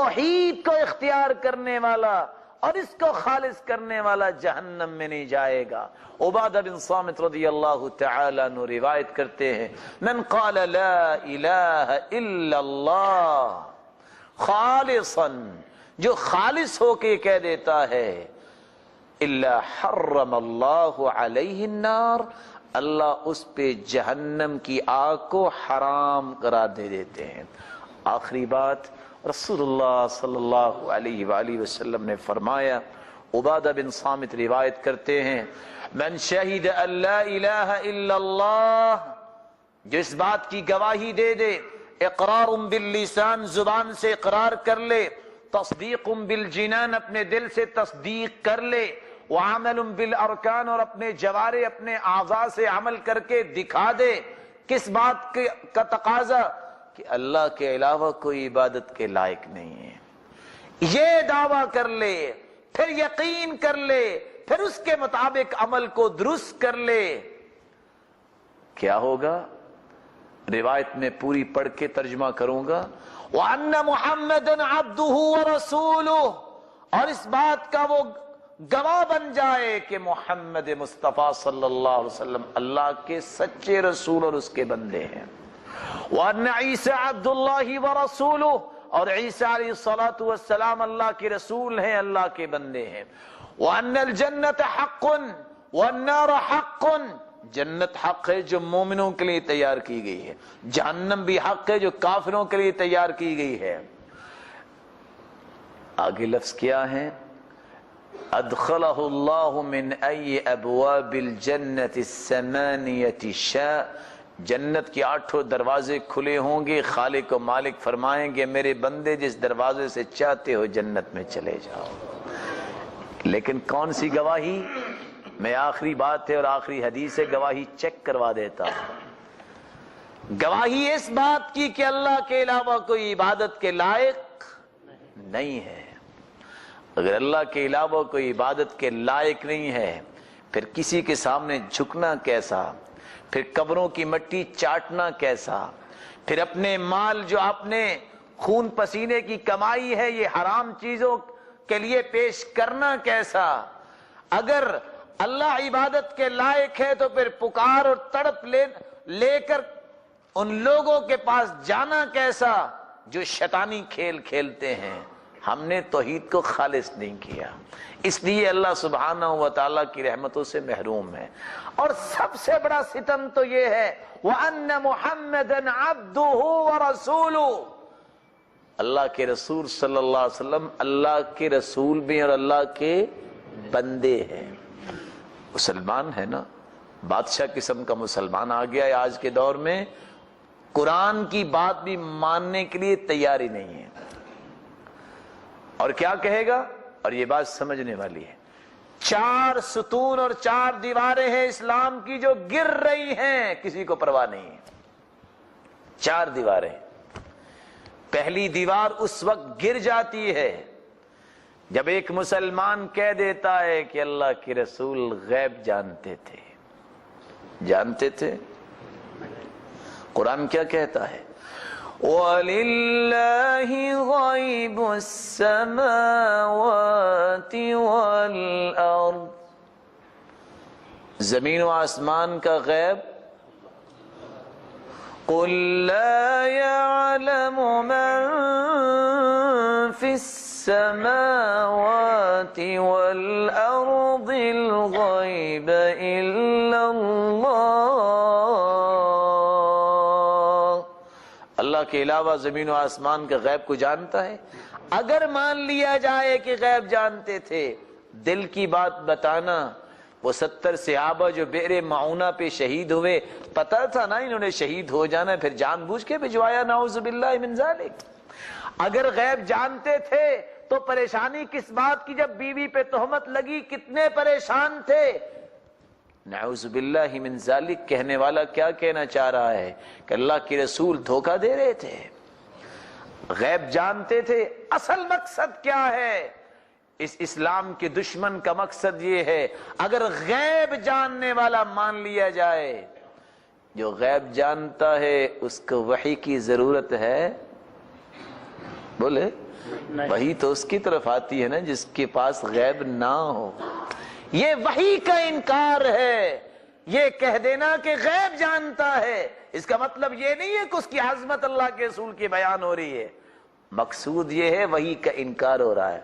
توحید کو اختیار کرنے والا اور اس کو خالص کرنے والا جہنم میں نہیں جائے گا۔ عبادہ بن صامت رضی اللہ تعالی عنہ روایت کرتے ہیں، من قال لا الہ الا اللہ خالصا، جو خالص ہو کے کہہ دیتا ہے، الا حرم اللہ علیہ النار، اللہ اس پہ جہنم کی آگ کو حرام قرار دے دیتے ہیں۔ آخری بات، رسول اللہ صلی اللہ علیہ وآلہ وسلم نے فرمایا، عبادہ بن صامت روایت کرتے ہیں، من شہد ان لا الہ الا اللہ، جو اس بات کی گواہی دے دے، اقرار باللسان، زبان سے اقرار کر لے، تصدیق بالجنان، اپنے دل سے تصدیق کر لے، وعمل بالارکان، اور اپنے جوارے اپنے اعضاء سے عمل کر کے دکھا دے۔ کس بات کا تقاضا؟ کہ اللہ کے علاوہ کوئی عبادت کے لائق نہیں ہے، یہ دعویٰ کر لے، پھر یقین کر لے، پھر اس کے مطابق عمل کو درست کر لے، کیا ہوگا؟ روایت میں پوری پڑھ کے ترجمہ کروں گا، وَأَنَّ مُحَمَّدًا عَبْدُهُ وَرَسُولُهُ، اور اس بات کا وہ گواہ بن جائے کہ محمد مصطفیٰ صلی اللہ علیہ وسلم اللہ کے سچے رسول اور اس کے بندے ہیں۔ وَأَنَّ عِيسَىٰ عَبْدُ اللَّهِ وَرَسُولُهُ، اور عیسیٰ علیہ الصلاۃ اللہ کے رسول ہیں، اللہ کے بندے ہیں۔ وَأَنَّ الْجَنَّةَ حَقٌّ وَالنَّارَ حَقٌّ، جنت حق ہے جو مومنوں کے لیے تیار کی گئی ہے، جہنم بھی حق ہے جو کافروں کے لیے تیار کی گئی ہے۔ آگے لفظ کیا ہے؟ ادخلہ اللہ من ای ابواب الجنت الثمانیۃ شاء، جنت کے 8 دروازے کھلے ہوں گے، خالق و مالک فرمائیں گے میرے بندے جس دروازے سے چاہتے ہو جنت میں چلے جاؤ۔ لیکن کون سی گواہی؟ میں آخری بات ہے اور آخری حدیث سے گواہی چیک کروا دیتا ہوں۔ گواہی اس بات کی کہ اللہ کے علاوہ کوئی عبادت کے لائق نہیں ہے۔ اگر اللہ کے علاوہ کوئی عبادت کے لائق نہیں ہے، پھر کسی کے سامنے جھکنا کیسا، پھر قبروں کی مٹی چاٹنا کیسا، پھر اپنے مال جو آپ نے خون پسینے کی کمائی ہے یہ حرام چیزوں کے لیے پیش کرنا کیسا۔ اگر اللہ عبادت کے لائق ہے تو پھر پکار اور تڑپ لے کر ان لوگوں کے پاس جانا کیسا جو شیطانی کھیل کھیلتے ہیں۔ ہم نے توحید کو خالص نہیں کیا، اس لیے اللہ سبحانہ و تعالیٰ کی رحمتوں سے محروم ہے۔ اور سب سے بڑا ستم تو یہ ہے، وَأَنَّ مُحَمَّدًا عَبْدُهُ وَرَسُولُهُ، اللہ کے رسول صلی اللہ علیہ وسلم اللہ کے رسول بھی اور اللہ کے بندے ہیں۔ مسلمان ہے نا، بادشاہ قسم کا مسلمان آ گیا ہے آج کے دور میں، قرآن کی بات بھی ماننے کے لیے تیاری نہیں ہے، اور کیا کہے گا؟ اور یہ بات سمجھنے والی ہے، 4 ستون اور 4 دیواریں ہیں اسلام کی جو گر رہی ہیں، کسی کو پرواہ نہیں ہے۔ 4 دیواریں، پہلی دیوار اس وقت گر جاتی ہے جب ایک مسلمان کہہ دیتا ہے کہ اللہ کے رسول غیب جانتے تھے۔ جانتے تھے؟ قرآن کیا کہتا ہے؟ وَلِلَّهِ غَيْبُ السَّمَاوَاتِ وَالْأَرْضِ، زمین و آسمان کا غیب، قُلْ لَا يَعْلَمُ مَنْ فِي السَّمَاوَاتِ وَالْأَرْضِ الْغَيْبَ إِلَّا اللَّهُ، اللہ کے علاوہ زمین و آسمان کا غیب کو جانتا ہے۔ اگر مان لیا جائے کہ غیب جانتے تھے، دل کی بات بتانا، وہ 70 صحابہ جو بئر معونہ پہ شہید ہوئے، پتہ تھا نا انہوں نے شہید ہو جانا، پھر جان بوجھ کے بھجوایا، نعوذ باللہ من ذالک۔ اگر غیب جانتے تھے تو پریشانی کس بات کی؟ جب بیوی پہ تہمت لگی کتنے پریشان تھے۔ نعوذ باللہ من ذالک کہنے والا کیا کہنا چاہ رہا ہے؟ کہ اللہ کے رسول دھوکہ دے رہے تھے، غیب جانتے تھے۔ اصل مقصد کیا ہے؟ اس اسلام کے دشمن کا مقصد یہ ہے، اگر غیب جاننے والا مان لیا جائے، جو غیب جانتا ہے اس کو وحی کی ضرورت ہے؟ بولے وحی تو اس کی طرف آتی ہے نا جس کے پاس غیب نہ ہو. یہ وحی کا انکار ہے. یہ کہہ دینا کہ غیب جانتا ہے اس کا مطلب یہ نہیں ہے کہ اس کی عظمت اللہ کے رسول کی بیان ہو رہی ہے. مقصود یہ ہے وحی کا انکار ہو رہا ہے.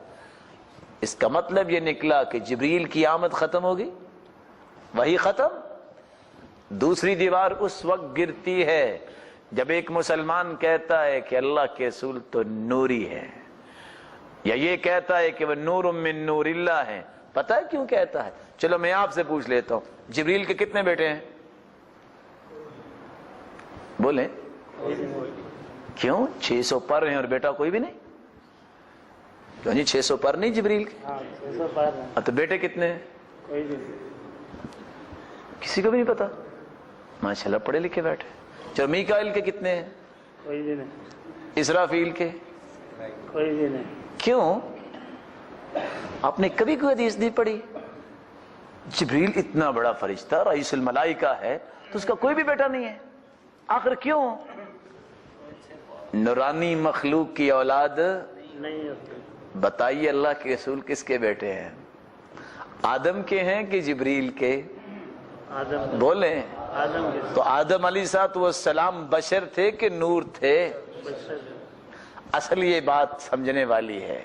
اس کا مطلب یہ نکلا کہ جبریل کی آمد ختم ہوگی, وحی ختم. دوسری دیوار اس وقت گرتی ہے جب ایک مسلمان کہتا ہے کہ اللہ کے رسول تو نوری ہے, یا یہ کہتا ہے کہ وہ نور من نور اللہ ہے. پتہ ہے کیوں کہتا ہے؟ چلو میں آپ سے پوچھ لیتا ہوں, جبریل کے کتنے بیٹے ہیں؟ بولیں کیوں؟ 600 پر ہیں اور بیٹا کوئی بھی نہیں. کیوں جی 600 پر نہیں جبریل کے؟ تو بیٹے کتنے ہیں؟ کوئی بھی نہیں, کسی کو بھی نہیں پتا. ماشاءاللہ پڑھے لکھے بیٹھے. چلو میکائیل کے کتنے ہیں؟ کوئی بھی نہیں. اسرافیل کے؟ کوئی بھی نہیں. کیوں؟ آپ نے کبھی کوئی حدیث نہیں پڑھی؟ جبریل اتنا بڑا فرشتہ رئیس الملائکہ ہے تو اس کا کوئی بھی بیٹا نہیں ہے. آخر کیوں؟ نورانی مخلوق کی اولاد نہیں ہوتی. بتائیے اللہ کے رسول کس کے بیٹے ہیں؟ آدم کے ہیں کہ جبریل کے؟ آدم. بولیں آدم کے. تو آدم علیہ السلام بشر تھے کہ نور تھے؟ اصل یہ بات سمجھنے والی ہے.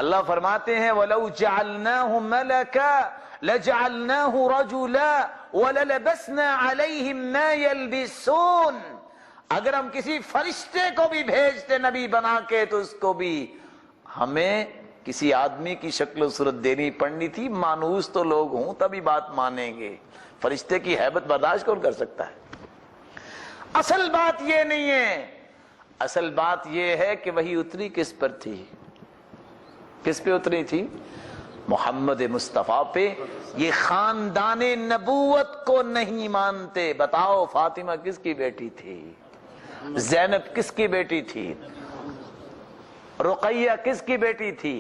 اللہ فرماتے ہیں وَلَوْ جَعَلْنَاهُ مَلَكًا لَجَعَلْنَاهُ رَجُلًا وَلَلَبَسْنَا عَلَيْهِمْ مَا يَلْبِسُونَ. اگر ہم کسی فرشتے کو بھی بھیجتے نبی بنا کے تو اس کو بھی ہمیں کسی آدمی کی شکل و صورت دینی پڑنی تھی. مانوس تو لوگ ہوں تبھی بات مانیں گے, فرشتے کی ہیبت برداشت کون کر سکتا ہے؟ اصل بات یہ نہیں ہے. اصل بات یہ ہے کہ وہی اتری کس پر تھی؟ کس پہ اتری تھی؟ محمد مصطفیٰ پہ. یہ خاندان نبوت کو نہیں مانتے. بتاؤ فاطمہ کس کی بیٹی تھی؟ زینب کس کی بیٹی تھی؟ رقیہ کس کی بیٹی تھی؟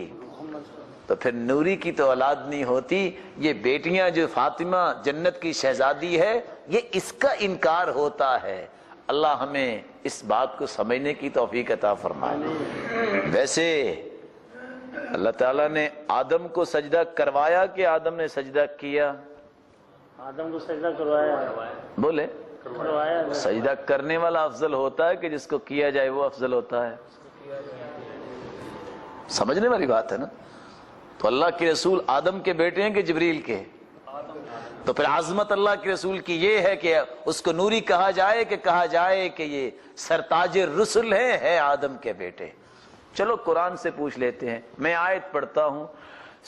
تو پھر نوری کی تو اولاد نہیں ہوتی. یہ بیٹیاں جو فاطمہ جنت کی شہزادی ہے یہ اس کا انکار ہوتا ہے. اللہ ہمیں اس بات کو سمجھنے کی توفیق عطا فرمائے. ویسے اللہ تعالیٰ نے آدم کو سجدہ کروایا کہ آدم نے سجدہ کیا؟ آدم کو سجدہ کروایا. بولے کروایا. سجدہ کرنے والا افضل ہوتا ہے کہ جس کو کیا جائے وہ افضل ہوتا ہے؟ سمجھنے والی بات ہے نا. تو اللہ کے رسول آدم کے بیٹے ہیں کہ جبریل کے؟ تو پھر عظمت اللہ کے رسول کی یہ ہے کہ اس کو نوری کہا جائے کہ کہا جائے کہ یہ سرتاج الرسل ہے آدم کے بیٹے. چلو قرآن سے پوچھ لیتے ہیں. میں آیت پڑھتا ہوں.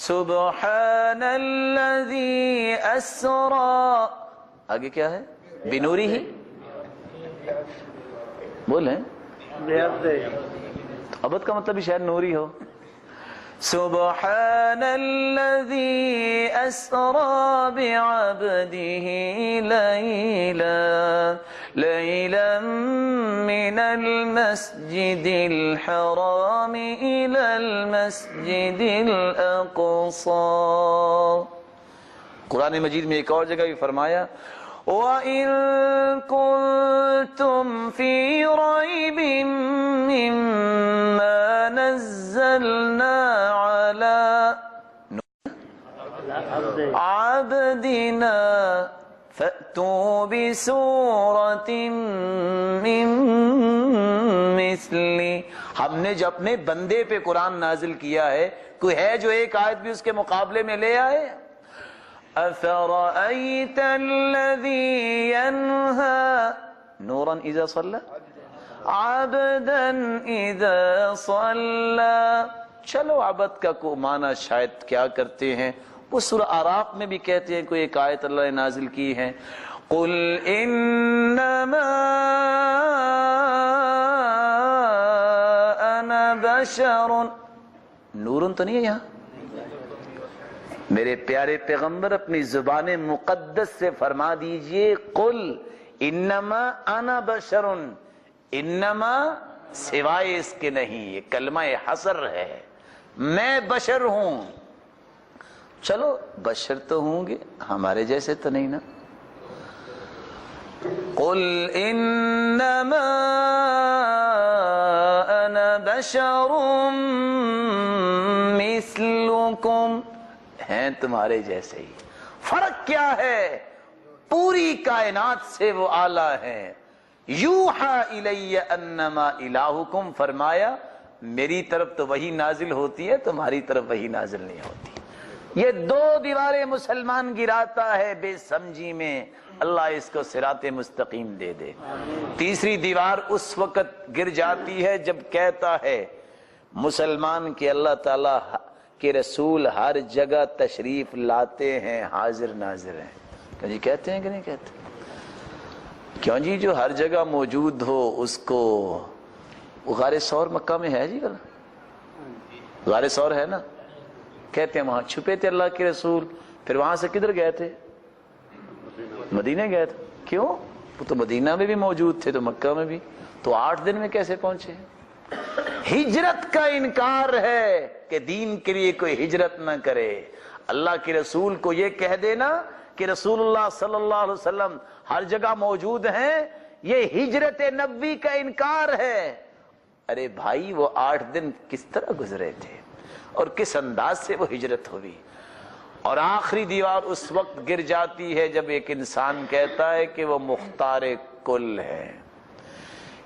سبحان الذی اسرا, آگے کیا ہے؟ بنوری ہی. بولیں ابد کا مطلب بھی شاید نوری ہو. سبحان الذي أسرى بعبده ليلا من المسجد الحرام إلى المسجد الأقصى. قرآن مجید میں ایک اور جگہ بھی فرمایا وَإِن كُنتُمْ فِي رَيْبٍ مِّمَّا نَزَّلْنَا عَلَىٰ عَبْدِنَا فَأْتُوا بِسُورَةٍ مِّن مِّثْلِهِ. ہم نے جو اپنے بندے پہ قرآن نازل کیا ہے, کوئی ہے جو ایک آیت بھی اس کے مقابلے میں لے آئے؟ أَفَرَأَيْتَ الَّذِي يَنْهَى نُورًا إِذَا صَلَّى عَبْدًا إِذَا صَلَّى. چلو عبد کا کو معنی شاید کیا کرتے ہیں, وہ سورہ اعراف میں بھی کہتے ہیں کوئی ایک آیت اللہ نے نازل کی ہے. قُلْ إِنَّمَا أَنَا بَشَرٌ. نورن تو نہیں ہے یہاں. میرے پیارے پیغمبر اپنی زبان مقدس سے فرما دیجئے قل انما انا بشر. انما سوائے اس کے نہیں, یہ کلمہ حصر ہے. میں بشر ہوں. چلو بشر تو ہوں گے, ہمارے جیسے تو نہیں نا. قل انما انا بشر مثلکم، ہیں تمہارے جیسے ہی، فرق کیا ہے؟ پوری کائنات سے وہ اعلیٰ ہیں۔ یوحا الی انما الہکم، فرمایا میری طرف تو وہی نازل ہوتی ہے، تمہاری طرف وہی نازل نہیں ہوتی۔ یہ دو دیواریں مسلمان گراتا ہے بے سمجھی میں، اللہ اس کو صراط مستقیم دے دے۔ تیسری دیوار اس وقت گر جاتی ہے جب کہتا ہے مسلمان کہ اللہ تعالیٰ کے رسول ہر جگہ تشریف لاتے ہیں، حاضر ناظر ہیں۔ کہ جی کہتے ہیں کہ نہیں کہتے؟ کیوں جی، جو ہر جگہ موجود ہو اس کو، وہ غار ثور مکہ میں ہے جی، غار ثور ہے نا، کہتے ہیں وہاں چھپے تھے اللہ کے رسول، پھر وہاں سے کدھر گئے تھے؟ مدینہ گئے تھے۔ کیوں؟ وہ تو مدینہ میں بھی موجود تھے تو مکہ میں بھی، تو 8 دن میں کیسے پہنچے؟ ہجرت کا انکار ہے کہ دین کے لیے کوئی ہجرت نہ کرے۔ اللہ کے رسول کو یہ کہہ دینا کہ رسول اللہ صلی اللہ علیہ وسلم ہر جگہ موجود ہیں، یہ ہجرت نبوی کا انکار ہے۔ ارے بھائی، وہ 8 دن کس طرح گزرے تھے اور کس انداز سے وہ ہجرت ہوئی؟ اور آخری دیوار اس وقت گر جاتی ہے جب ایک انسان کہتا ہے کہ وہ مختار کل ہے۔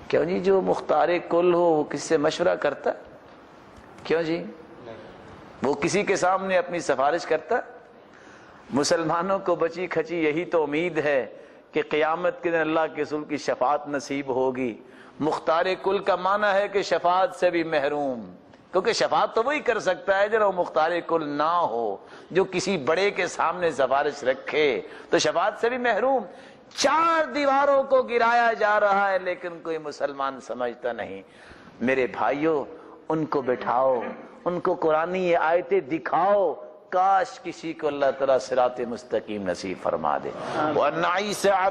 کیوں جی، جو مختار کل ہو وہ کس سے مشورہ کرتا ہے؟ کیوں جی، وہ کسی کے سامنے اپنی سفارش کرتا ہے؟ مسلمانوں کو بچی کھچی یہی تو امید ہے کہ قیامت کے دن اللہ کے رسول کی شفاعت نصیب ہوگی۔ مختار کل کا معنی ہے کہ شفاعت سے بھی محروم، کیونکہ شفاعت تو وہی کر سکتا ہے جو مختار کل نہ ہو، جو کسی بڑے کے سامنے سفارش رکھے تو شفاعت سے بھی محروم۔ 4 دیواروں کو گرایا جا رہا ہے لیکن کوئی مسلمان سمجھتا نہیں۔ میرے بھائیوں، ان کو بٹھاؤ، ان کو قرآنی یہ آیتیں دکھاؤ، کاش کسی کو اللہ تعالیٰ صراط مستقیم نصیب فرما دے۔ وَأَنَّ عِيسَىٰ